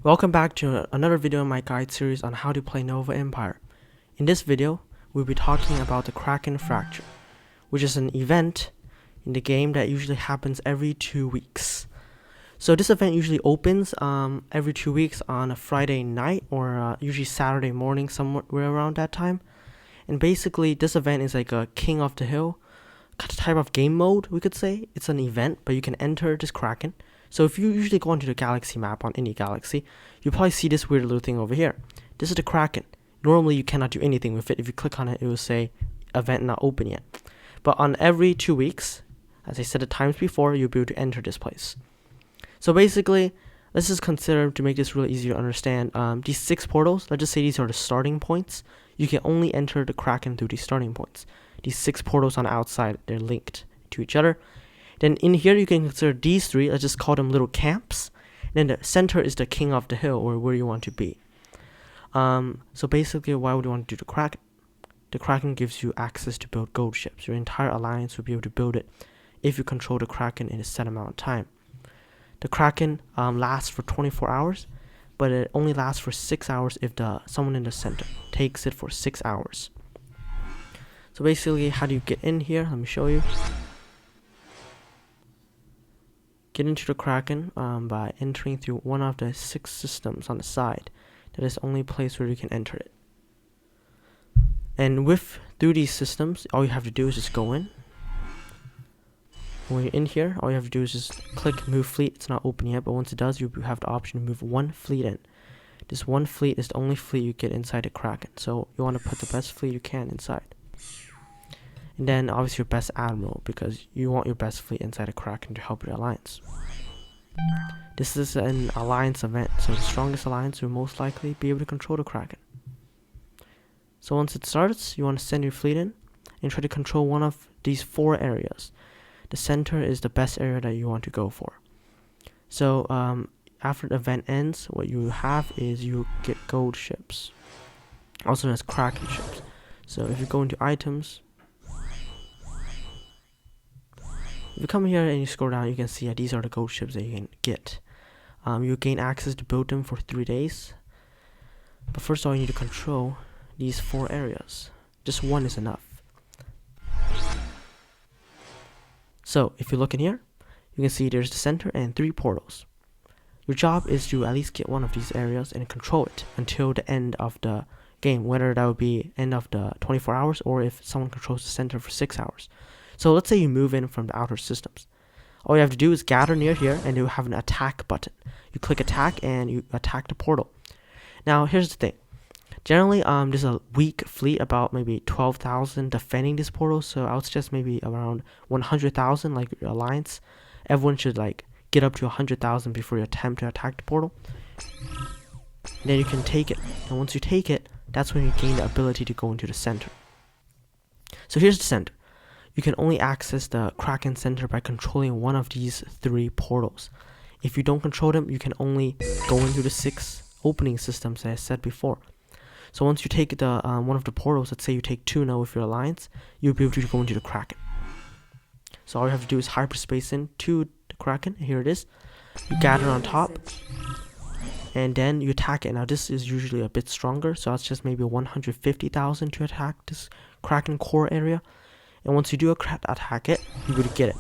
Welcome back to another video in my guide series on how to play Nova Empire. In this video, we'll be talking about the Kraken Fracture, which is an event in the game that usually happens every 2 weeks. So this event usually opens every 2 weeks on a Friday night or usually Saturday morning, somewhere around that time. And basically, this event is like a King of the Hill type of game mode, we could say. It's an event, but you can enter this Kraken. So if you usually go into the galaxy map on any galaxy, you'll probably see this weird little thing over here. This is the Kraken. Normally you cannot do anything with it. If you click on it, it will say event not open yet. But on every 2 weeks, as I said the times before, you'll be able to enter this place. So basically, let's just consider, to make this really easy to understand, these 6 portals, let's just say these are the starting points. You can only enter the Kraken through these starting points. These 6 portals on the outside, they're linked to each other. Then in here you can consider these 3, let's just call them little camps. Then the center is the King of the Hill, or where you want to be. So basically, why would you want to do the Kraken? The Kraken gives you access to build gold ships. Your entire alliance will be able to build it if you control the Kraken in a set amount of time. The Kraken lasts for 24 hours, but it only lasts for 6 hours if someone in the center takes it for 6 hours. So basically, how do you get in here? Let me show you. Get into the Kraken by entering through one of the 6 systems on the side. That is the only place where you can enter it. And through these systems, all you have to do is just go in. When you're in here, all you have to do is just click move fleet. It's not open yet, but once it does, you have the option to move 1 fleet in. This 1 fleet is the only fleet you get inside the Kraken, so you want to put the best fleet you can inside. And then obviously your best admiral, because you want your best fleet inside the Kraken to help your alliance. This is an alliance event, so the strongest alliance will most likely be able to control the Kraken. So once it starts, you want to send your fleet in and try to control one of these 4 areas. The center is the best area that you want to go for. So after the event ends, what you have is you get gold ships, also known as Kraken ships. So if you go into items, if you come here and you scroll down, you can see that these are the gold ships that you can get. You gain access to build them for 3 days. But first of all, you need to control these 4 areas. Just 1 is enough. So if you look in here, you can see there's the center and 3 portals. Your job is to at least get one of these areas and control it until the end of the game, whether that would be end of the 24 hours or if someone controls the center for 6 hours. So let's say you move in from the outer systems. All you have to do is gather near here and you have an attack button. You click attack and you attack the portal. Now here's the thing. Generally, there's a weak fleet, about maybe 12,000 defending this portal. So I would suggest maybe around 100,000, like your alliance. Everyone should like get up to 100,000 before you attempt to attack the portal. And then you can take it. And once you take it, that's when you gain the ability to go into the center. So here's the center. You can only access the Kraken Center by controlling one of these 3 portals. If you don't control them, you can only go into the 6 opening systems that I said before. So once you take the one of the portals, let's say you take 2 now with your alliance, you'll be able to go into the Kraken. So all you have to do is hyperspace into the Kraken. Here it is. You gather on top, and then you attack it. Now this is usually a bit stronger, so it's just maybe 150,000 to attack this Kraken core area. And once you do attack it, you would get it.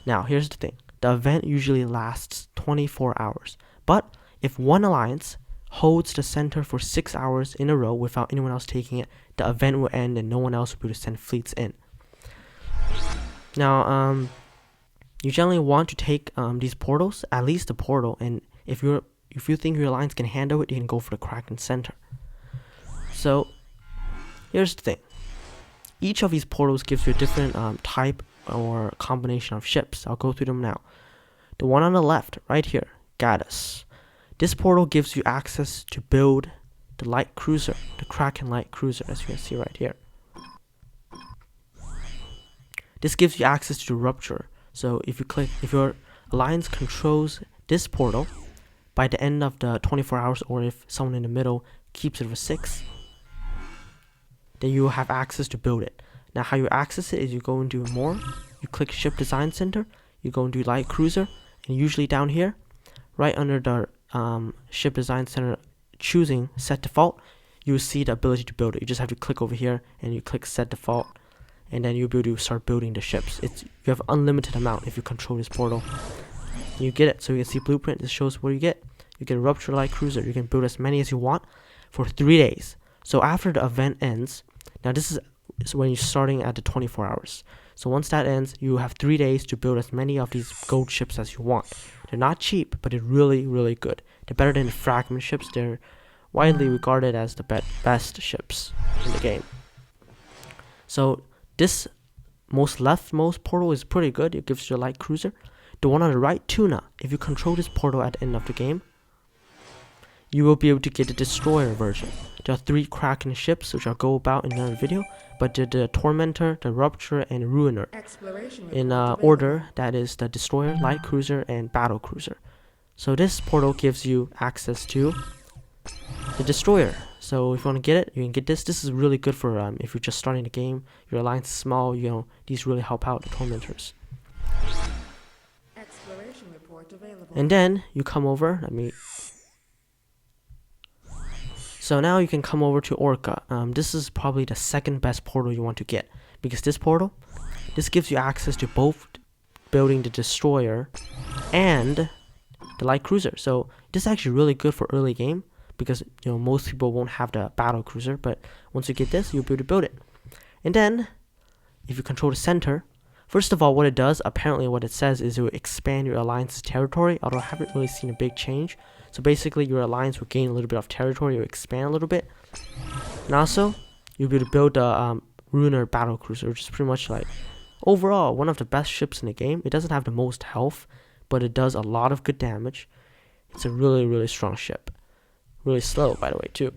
Now, here's the thing. The event usually lasts 24 hours. But if one alliance holds the center for 6 hours in a row without anyone else taking it, the event will end and no one else will be able to send fleets in. Now, you generally want to take these portals, at least a portal. And if you think your alliance can handle it, you can go for the Kraken Center. So, here's the thing. Each of these portals gives you a different type or combination of ships. I'll go through them now. The one on the left, right here, Gaddis. This portal gives you access to build the light cruiser, the Kraken light cruiser, as you can see right here. This gives you access to the rupture. So if your alliance controls this portal by the end of the 24 hours, or if someone in the middle keeps it for 6, then you will have access to build it. Now how you access it is you go into more, you click ship design center, you go into light cruiser, and usually down here, right under the ship design center choosing set default, you will see the ability to build it. You just have to click over here and you click set default, and then you'll be able to start building the ships. You have unlimited amount if you control this portal. You get it. So you can see blueprint. This shows what you get. You get a rupture light cruiser. You can build as many as you want for 3 days. So after the event ends, now this is when you're starting at the 24 hours. So once that ends, you have 3 days to build as many of these gold ships as you want. They're not cheap, but they're really, really good. They're better than the fragment ships. They're widely regarded as the best ships in the game. So this leftmost portal is pretty good. It gives you a light cruiser. The one on the right, Tuna, if you control this portal at the end of the game, you will be able to get the destroyer version. There are 3 Kraken ships, which I'll go about in another video, but the Tormentor, the Rupture, and Ruiner. In order, that is the destroyer, light cruiser, and battle cruiser. So this portal gives you access to the destroyer. So if you want to get it, you can get this. This is really good for if you're just starting the game, your alliance is small, these really help out the Tormentors. And then you come over, so now you can come over to Orca. This is probably the second best portal you want to get, because this gives you access to both building the destroyer and the light cruiser. So this is actually really good for early game, because most people won't have the battle cruiser, but once you get this, you'll be able to build it. And then if you control the center, first of all, what it does, apparently what it says is it will expand your alliance's territory, although I haven't really seen a big change. So basically your alliance will gain a little bit of territory, it will expand a little bit. And also, you'll be able to build the Ruiner battle cruiser, which is pretty much like, overall, one of the best ships in the game. It doesn't have the most health, but it does a lot of good damage. It's a really, really strong ship. Really slow, by the way, too.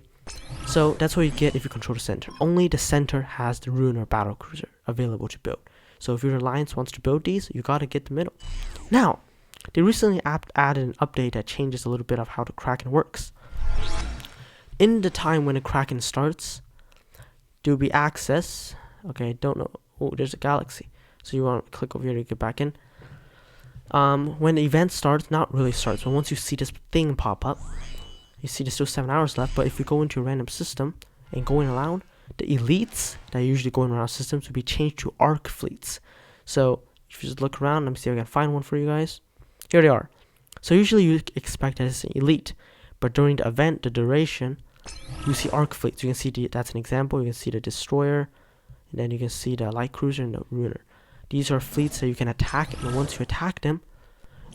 So that's what you get if you control the center. Only the center has the Ruiner battle cruiser available to build. So if your alliance wants to build these, you gotta get the middle. Now, they recently added an update that changes a little bit of how the Kraken works. In the time when the Kraken starts, there will be access. Okay, don't know. Oh, there's a galaxy. So you want to click over here to get back in. When the event starts, not really starts, but once you see this thing pop up, you see there's still 7 hours left. But if you go into a random system and going around, the elites that are usually going around systems will be changed to arc fleets. So if you just look around, let me see if I can find one for you guys. Here they are. So usually you expect that it's an elite, but during the event, the duration, you see arc fleets. You can see that's an example. You can see the destroyer, and then you can see the light cruiser and the Ruiner. These are fleets that you can attack, and once you attack them,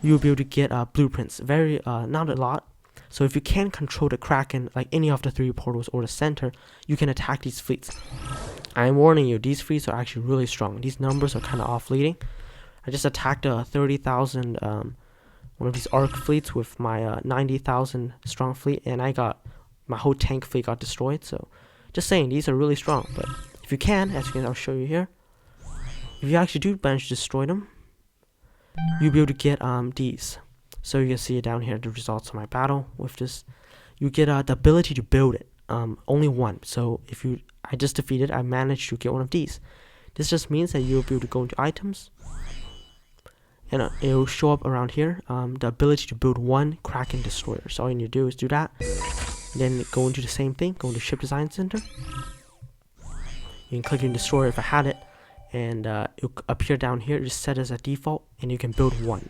you'll be able to get blueprints. Not a lot. So if you can control the Kraken, like any of the 3 portals or the center, you can attack these fleets. I'm warning you, these fleets are actually really strong. These numbers are kind of off-leading. I just attacked a 30,000 one of these arc fleets with my 90,000 strong fleet, and my whole tank fleet got destroyed. So just saying, these are really strong. But if you can, I'll show you here, if you actually do manage to destroy them, you'll be able to get these. So you can see it down here, the results of my battle with this. You get the ability to build it, only one. So I just defeated, I managed to get one of these. This just means that you'll be able to go into items, and it will show up around here, the ability to build 1 Kraken destroyer. So all you need to do is do that, and then go into the same thing, go into ship design center. You can click on destroyer if I had it, and it'll appear down here, just set as a default, and you can build 1.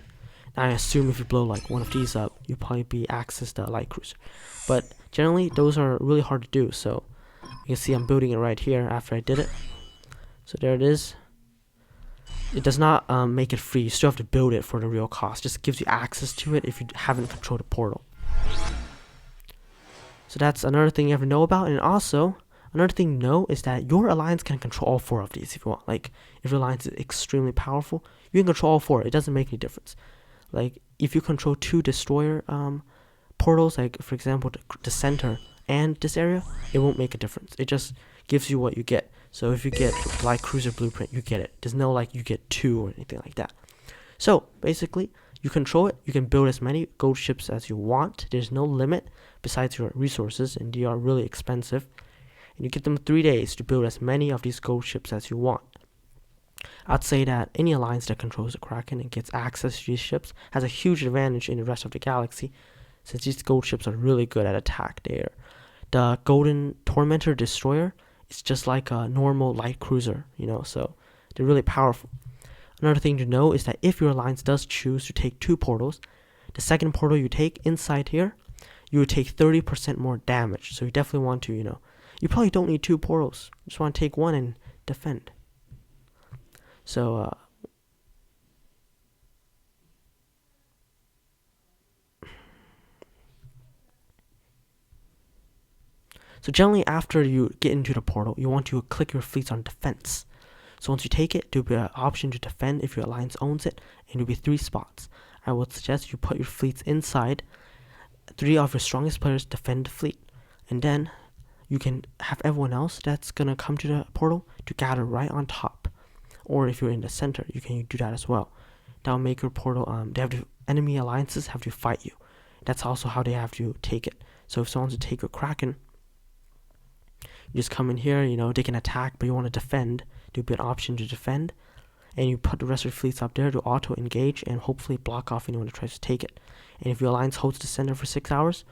Now I assume if you blow like one of these up, you'll probably be access the light cruiser. But generally, those are really hard to do. So you can see I'm building it right here after I did it. So there it is. It does not make it free. You still have to build it for the real cost. It just gives you access to it if you haven't controlled the portal. So that's another thing you have to know about. And also, another thing to know is that your alliance can control all 4 of these if you want. Like, if your alliance is extremely powerful, you can control all 4. It doesn't make any difference. Like, if you control 2 destroyer portals, like for example the center and this area, it won't make a difference. It just gives you what you get. So if you get light cruiser blueprint, you get it. There's no like you get 2 or anything like that. So basically, you control it. You can build as many gold ships as you want. There's no limit besides your resources, and they are really expensive. And you give them 3 days to build as many of these gold ships as you want. I'd say that any alliance that controls the Kraken and gets access to these ships has a huge advantage in the rest of the galaxy, since these gold ships are really good at attack. The golden tormentor destroyer is just like a normal light cruiser, so they're really powerful. Another thing to know is that if your alliance does choose to take 2 portals, the second portal you take inside here, you would take 30% more damage. So you definitely want to, you probably don't need 2 portals. You just want to take 1 and defend. So generally after you get into the portal, you want to click your fleets on defense. So once you take it, there'll be an option to defend if your alliance owns it, and it'll be 3 spots. I would suggest you put your fleets inside. 3 of your strongest players defend the fleet, and then you can have everyone else that's gonna come to the portal to gather right on top. Or if you're in the center, you can do that as well. That'll make your portal. Enemy alliances have to fight you. That's also how they have to take it. So if someone wants to take a Kraken, you just come in here. They can attack, but you want to defend. There'll be an option to defend, and you put the rest of your fleets up there to auto engage and hopefully block off anyone who tries to take it. And if your alliance holds the center for 6 hours,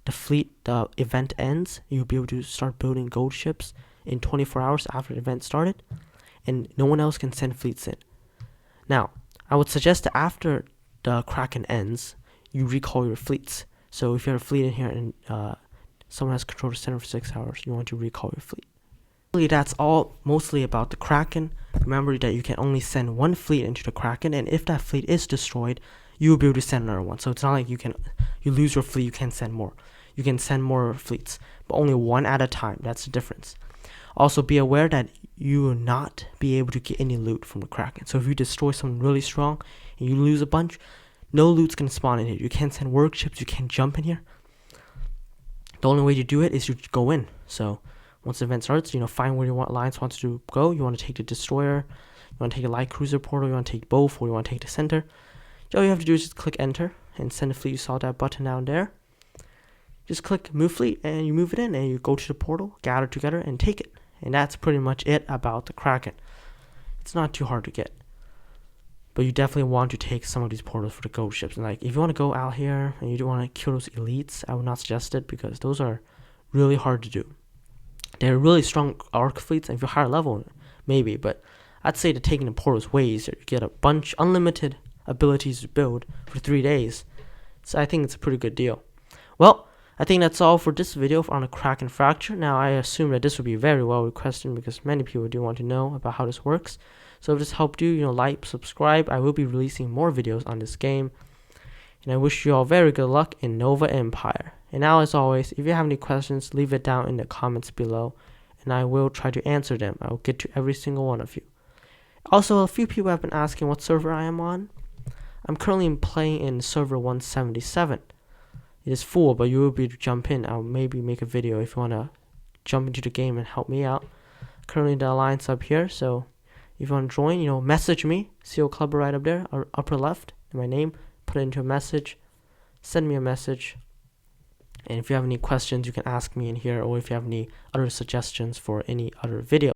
the event ends. You'll be able to start building gold ships in 24 hours after the event started, and no one else can send fleets in. Now, I would suggest that after the Kraken ends, you recall your fleets. So if you have a fleet in here and someone has control of the center for 6 hours, you want to recall your fleet. That's all mostly about the Kraken. Remember that you can only send 1 fleet into the Kraken, and if that fleet is destroyed, you will be able to send another one. So it's not like you lose your fleet, you can't send more. You can send more fleets, but only 1 at a time. That's the difference. Also, be aware that you will not be able to get any loot from the Kraken. So if you destroy something really strong and you lose a bunch, no loot's gonna spawn in here. You can't send workships, you can't jump in here. The only way to do it is you go in. So once the event starts, find where your alliance wants to go. You want to take the destroyer, you want to take a light cruiser portal, you want to take both, or you want to take the center. All you have to do is just click enter and send a fleet. You saw that button down there. Just click move fleet and you move it in, and you go to the portal, gather together, and take it. And that's pretty much it about the Kraken. It's not too hard to get, but you definitely want to take some of these portals for the gold ships. And if you want to go out here and you don't want to kill those elites, I would not suggest it, because those are really hard to do. They're really strong arc fleets, and if you're higher level, maybe, but I'd say that taking the portal is way easier. You get a bunch, unlimited abilities to build for 3 days. So I think it's a pretty good deal. Well, I think that's all for this video on the Kraken Fracture. Now, I assume that this will be very well requested, because many people do want to know about how this works. So if this helped you, like, subscribe. I will be releasing more videos on this game. And I wish you all very good luck in Nova Empire. And now, as always, if you have any questions, leave it down in the comments below, and I will try to answer them. I will get to every single one of you. Also, a few people have been asking what server I am on. I'm currently playing in server 177. It is full, but you will be able to jump in. I'll maybe make a video if you want to jump into the game and help me out. Currently, the alliance up here, so if you want to join, message me. CO Club right up there, or upper left, and my name. Put it into a message. Send me a message. And if you have any questions, you can ask me in here, or if you have any other suggestions for any other video.